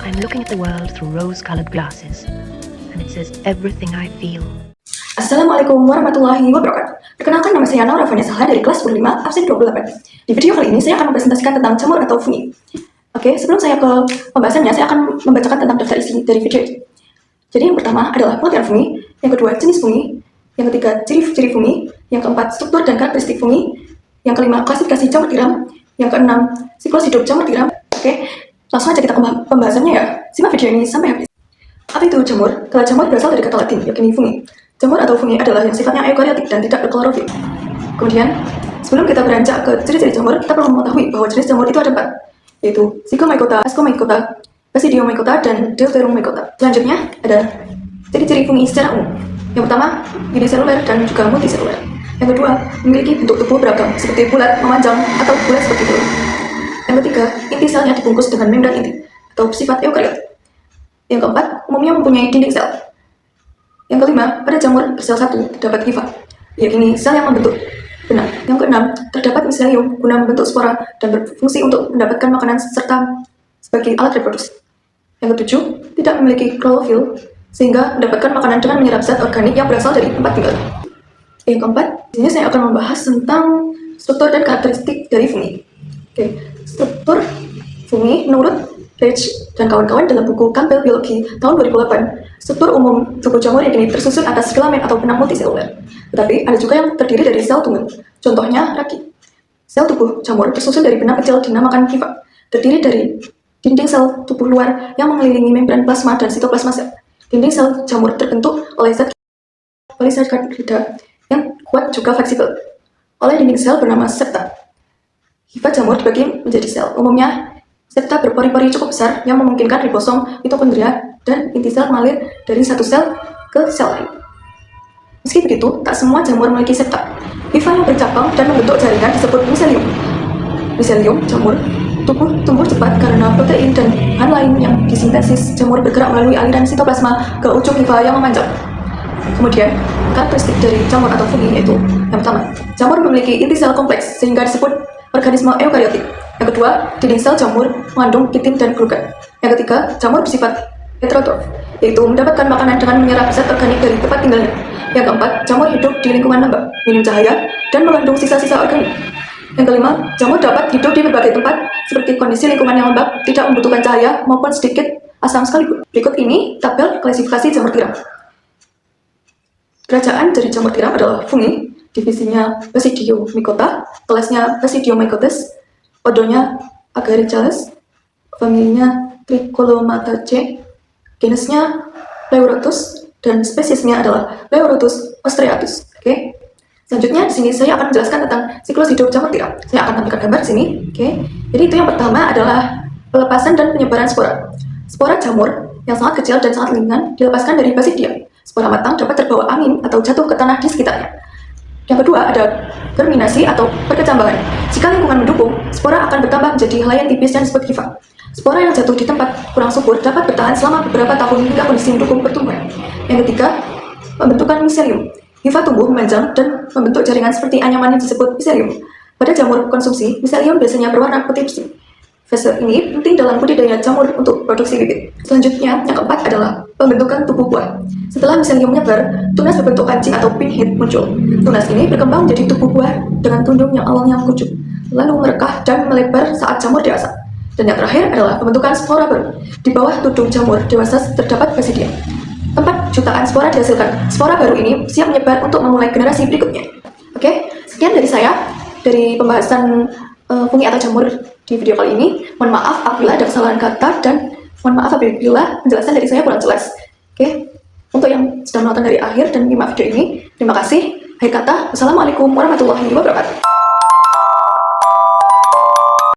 I'm looking at the world through rose-colored glasses, and it says everything I feel. Assalamualaikum warahmatullahi wabarakatuh. Perkenalkan, nama saya Naura Vanessa dari kelas 5 absen 28. Di video kali ini saya akan mempresentasikan tentang jamur atau fungi. Oke, sebelum saya ke pembahasannya, saya akan membacakan tentang daftar isi dari video ini. Jadi yang pertama adalah pengertian fungi, yang kedua jenis fungi, yang ketiga ciri-ciri fungi, yang keempat struktur dan karakteristik fungi, yang kelima klasifikasi jamur tiram, yang keenam siklus hidup jamur tiram. Oke, langsung aja kita ke pembahasannya ya. Simak video ini sampai habis. Apa itu jamur? Kalau jamur berasal dari kata Latin, yakni fungi. Jamur atau fungi adalah yang sifatnya eukariotik dan tidak berklorofil. Kemudian, sebelum kita beranjak ke ciri-ciri jamur, kita perlu mengetahui bahwa jenis jamur itu ada 4, yaitu Zygomycota, Ascomycota, Basidiomycota, dan Deuteromycota. Selanjutnya, ada ciri-ciri fungi secara umum. Yang pertama, uniseluler dan juga multiseluler. Yang kedua, memiliki bentuk tubuh beragam, seperti bulat, memanjang, atau bulat seperti telur. Yang ketiga, inti selnya dibungkus dengan membran inti, atau bersifat eukariot. Yang keempat, umumnya mempunyai dinding sel. Yang kelima, pada jamur bersel satu terdapat hifa, yakni sel yang membentuk benang. Yang keenam, terdapat miselium guna membentuk spora dan berfungsi untuk mendapatkan makanan serta sebagai alat reproduksi. Yang ketujuh, tidak memiliki klorofil sehingga mendapatkan makanan dengan menyerap zat organik yang berasal dari tempat tinggal. Yang keempat, di sini saya akan membahas tentang struktur dan karakteristik dari fungi. Oke, struktur fungi menurut Page dan kawan-kawan dalam buku Campbell Biology tahun 2008, struktur umum tubuh jamur ini tersusun atas filamen atau benang multiseluler. Tetapi ada juga yang terdiri dari sel tunggal. Contohnya raki. Sel tubuh jamur tersusun dari benang kecil dinamakan hifa, terdiri dari dinding sel tubuh luar yang mengelilingi membran plasma dan sitoplasma sel. Dinding sel jamur terbentuk oleh zat polisakarida yang kuat juga fleksibel oleh dinding sel bernama septa. Hifa jamur dibagi menjadi sel. Umumnya septa berpori-pori cukup besar yang memungkinkan ribosom, mitokondria, dan inti sel mengalir dari satu sel ke sel lain. Meski begitu, tak semua jamur memiliki septa. Hifa yang bercabang dan membentuk jaringan disebut miselium. Miselium jamur tumbuh cepat karena protein dan bahan lain yang disintesis jamur bergerak melalui aliran sitoplasma ke ujung hifa yang memanjang. Kemudian, karakteristik dari jamur atau fungi yaitu yang pertama, jamur memiliki inti sel kompleks sehingga disebut organisme eukariotik. Yang kedua, dinding sel jamur mengandung kitin dan glukan. Yang ketiga, jamur bersifat heterotrof, yaitu mendapatkan makanan dengan menyerap zat organik dari tempat tinggalnya. Yang keempat, jamur hidup di lingkungan lembab, minim cahaya, dan mengandung sisa-sisa organik. Yang kelima, jamur dapat hidup di berbagai tempat, seperti kondisi lingkungan yang lembab, tidak membutuhkan cahaya maupun sedikit asam sekalipun. Berikut ini tabel klasifikasi jamur tiram. Kerajaan dari jamur tiram adalah fungi, divisinya Basidiomycota, kelasnya Basidiomycotes, ordonya Agaricales, familinya Tricholamataceae, genusnya Pleurotus, dan spesiesnya adalah Pleurotus ostreatus. Oke. Selanjutnya di sini saya akan menjelaskan tentang siklus hidup jamur tiram. Saya akan tampilkan gambar di sini. Oke. Jadi itu yang pertama adalah pelepasan dan penyebaran spora. Spora jamur yang sangat kecil dan sangat ringan dilepaskan dari basidium. Spora matang dapat terbawa angin atau jatuh ke tanah di sekitarnya. Yang kedua ada germinasi atau perkecambangan. Jika lingkungan mendukung, spora akan bertambah menjadi helai yang tipis dan disebut hifa. Spora yang jatuh di tempat kurang subur dapat bertahan selama beberapa tahun hingga kondisi mendukung pertumbuhan. Yang ketiga, pembentukan miselium. Hifa tumbuh memanjang dan membentuk jaringan seperti anyaman yang disebut miselium. Pada jamur konsumsi, miselium biasanya berwarna putih bersih. Fase ini penting dalam budidaya jamur untuk produksi bibit. Selanjutnya, yang keempat adalah pembentukan tubuh buah. Setelah miselium menyebar, tunas berbentuk kancing atau pinhead muncul. Tunas ini berkembang menjadi tubuh buah dengan tundung yang awalnya mengucuk, lalu merekah dan melebar saat jamur dewasa. Dan yang terakhir adalah pembentukan spora baru. Di bawah tudung jamur dewasa terdapat basidium. Tempat jutaan spora dihasilkan. Spora baru ini siap menyebar untuk memulai generasi berikutnya. Oke, sekian dari saya dari pembahasan fungi atau jamur di video kali ini. Mohon maaf apabila ada kesalahan kata dan mohon maaf apabila penjelasan dari saya kurang jelas. Oke, untuk yang sudah menonton dari akhir dan menyimak video ini, terima kasih. Akhir kata, wassalamualaikum warahmatullahi wabarakatuh.